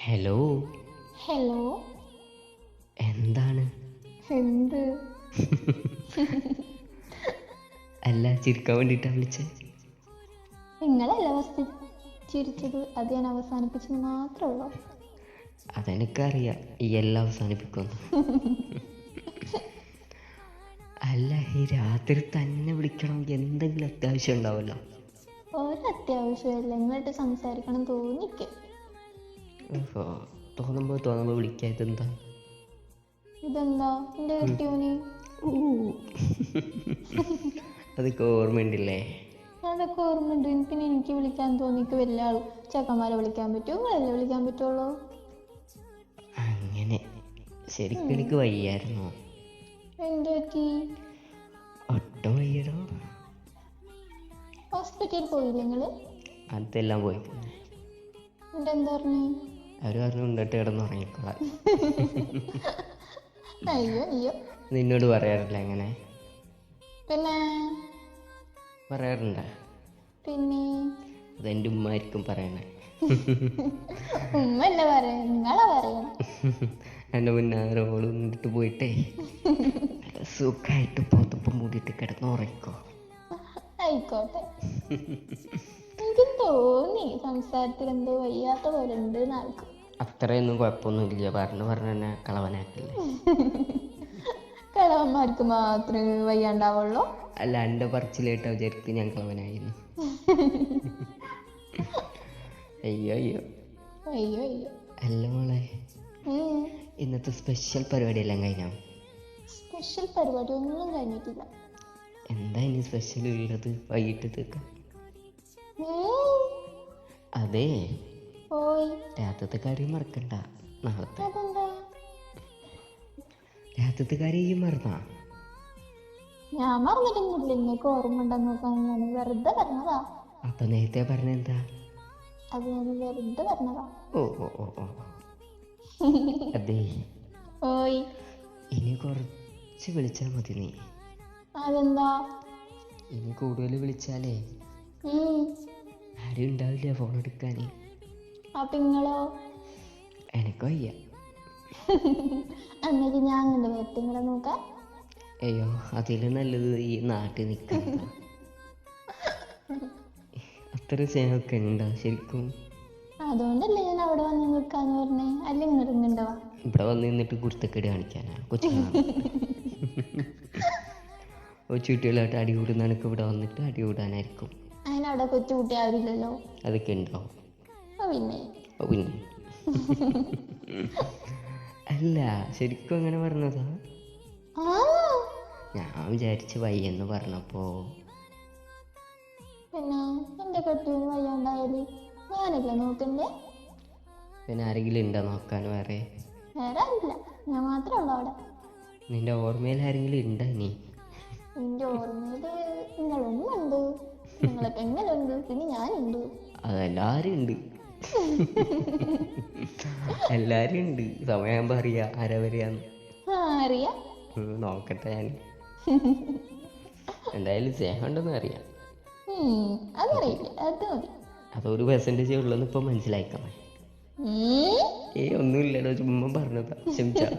Hello. Hello. എന്താണ്? എന്ത്? അല്ല, ചിരിക്കാൻ വേണ്ടിയിട്ടാണ് വിളിച്ചത്. നിങ്ങളല്ല ഫസ്റ്റ് ചിരിച്ചത്, അത് ഞാൻ അവസാനിപ്പിച്ചത് മാത്രമേ ഉള്ളൂ. അതെനിക്കറിയാം, ഈ എല്ലാം അവസാനിപ്പിക്കുന്നു. അല്ല, ഈ രാത്രി തന്നെ വിളിക്കണം, എന്തെങ്കിലും അത്യാവശ്യം ഉണ്ടാവല്ലോ. ഒരത്യാവശ്യമില്ല, നിങ്ങളായിട്ട് സംസാരിക്കണം തോന്നിക്ക്. ഓഹോ, തോന്നുമ്പോൾ വിളിക്കാത്ത എന്താ? ഇതെന്താ എൻ്റെ കെട്ടിയോന്? അതൊക്കെ ഓർമ്മയുണ്ടല്ലേ? അതൊക്കെ ഓർമ്മയുണ്ട്. പിന്നെ എനിക്ക് വിളിക്കാൻ തോന്നിക്ക് വലിയ ആൾ ചെക്കന്മാരെ വിളിക്കാൻ പറ്റുമോ? നിങ്ങളല്ലേ വിളിക്കാൻ പറ്റുള്ളൂ. അങ്ങനെ ശരിക്കും എനിക്ക് വയ്യായിരുന്നോ? എന്ത് പറ്റി? ഒട്ടും വയ്യടോ. ഹോസ്പിറ്റലിൽ പോയില്ലേ നിങ്ങൾ? അതെല്ലാം പോയി. എന്നിട്ട് എന്താ പറഞ്ഞു? അവർ പറഞ്ഞു ഉണ്ടിട്ട് കിടന്നുറങ്ങിക്കോളാം. അയ്യോ അയ്യോ. നിന്നോട് പറയാറില്ല അങ്ങനെ? പിന്നെ പറയാറുണ്ട? പിന്നെ അതെൻ്റെ ഉമ്മായിരിക്കും പറയണേ. ഉമ്മല്ല പറയാ, നിങ്ങളാ പറയണം. എൻ്റെ മുന്നാറ് ഓള് നിന്നിട്ട് പോയിട്ടേ സുഖമായിട്ട് പുതപ്പം മൂടിയിട്ട് കിടന്നുറങ്ങിക്കോ. ആയിക്കോട്ടെ. എനിക്ക് തോന്നി സംസാരത്തിൽ എന്തോ വയ്യാത്ത പോലെ ഉണ്ട് നാൾക്ക്. അത്രയൊന്നും കുഴപ്പമൊന്നുമില്ല, പറഞ്ഞു തന്നെ കളവനാക്കില്ലേ. കളവന്മാർക്ക് മാത്രമേ വയ്യാണ്ടാവുള്ളൂ. അല്ല, എൻ്റെ പറച്ചിലേട്ടാ വിചാരിക്കും ഞാൻ കളവനായിരുന്നു. അയ്യോ അയ്യോ അയ്യോ അയ്യോ. അല്ല മോളെ, ഇന്നത്തെ സ്പെഷ്യൽ പരിപാടിയെല്ലാം കഴിഞ്ഞോ? സ്പെഷ്യൽ പരിപാടി ഒന്നും കഴിഞ്ഞിട്ടില്ല. എന്താ ഇനി സ്പെഷ്യൽ ഉള്ളത് വൈകിട്ടത്തേക്ക്? അതെ, രാത്രിത്തെ കാര്യം മറക്കണ്ട. നാളത്തെ രാത്രിത്തെ കാര്യം മറന്നാ? ഞാൻ മറന്നിട്ടൊന്നുമില്ല, നിങ്ങൾക്ക് ഓർമ്മ ഉണ്ടെന്ന് നോക്കാൻ ഞാൻ വെറുതെ പറഞ്ഞതാ. അപ്പൊ നേരത്തെ പറഞ്ഞെന്താ? അത് ഞാൻ വെറുതെ പറഞ്ഞതാ. ഓ ഓ ഓ ഓ. അതെ, ഇനി കുറച്ച് വിളിച്ചാൽ മതി നീ. അതെന്താ? ഇനി കൂടുതൽ വിളിച്ചാലേ ആരും ഉണ്ടാവില്ല ഫോൺ എടുക്കാൻ. അപ്പൊ നിങ്ങളോ? എനക്ക് വയ്യ. എന്നിട്ട് ഞാൻ കണ്ട് വെറ്റിങ്ങളെ നോക്കാം. അയ്യോ, അതിലും നല്ലത് ഈ നാട്ടിൽ നിൽക്കുന്നത്. അത്ര സ്നേഹമൊക്കെ ഉണ്ടോ ശരിക്കും? അതുകൊണ്ടല്ലേ ഞാൻ അവിടെ വന്ന് നിൽക്കാന്ന് പറഞ്ഞേ. അല്ല ഇങ്ങോട്ടുണ്ടാവാ. ഇവിടെ വന്ന് നിന്നിട്ട് കുരുത്തക്കേട് കാണിക്കാനാണ് കൊച്ചുകുട്ടികളായിട്ട് അടികൂടുന്ന എനിക്ക് ഇവിടെ വന്നിട്ട് അടികൂടാനായിരിക്കും. അതിനവിടെ കൊച്ചുകുട്ടി ആവില്ലല്ലോ. അതൊക്കെ ഉണ്ടാവും. പിന്നെ പിന്നെ അല്ല, ശരിക്കും അങ്ങനെ പറഞ്ഞതാ? ഞാൻ വിചാരിച്ച് വയ്യെന്ന് പറഞ്ഞപ്പോ. പിന്നെ എന്റെ കെട്ടിന് വയ്യാണ്ടായാല് ഞാനല്ലേ നോക്കണ്ടേ? പിന്നെ ആരെങ്കിലും ഉണ്ടോ നോക്കാൻ? വേറെ ആരില്ല, ഞാൻ മാത്രമേ ഉള്ളൂ അവിടെ. നിന്റെ ഓർമ്മയിൽ ആരെങ്കിലും ഉണ്ടോ? നീ എന്റെ ഓർമ്മയില് നിങ്ങളൊന്നുണ്ട്, നിങ്ങളെ പെങ്ങളുണ്ട്, പിന്നെ ഞാനുണ്ട്. അതെല്ലാരും ഉണ്ട്. എല്ലാരും ഉണ്ട്. സമയമാകുമ്പോ അറിയാ ആരാ വരികയെന്ന്. അറിയാം. നോക്കട്ടെ ഞാൻ. എന്തായാലും സ്നേഹം ഉണ്ടെന്ന് അറിയാം. അതറിയില്ല, അത് മതി. അതൊരു പെർസെൻറ്റേജ് ഉള്ളെന്ന് ഇപ്പൊ മനസ്സിലാക്കണം. ഒന്നുമില്ലടോ, ചുമ്മാ പറഞ്ഞതാ, ക്ഷമിച്ചാ.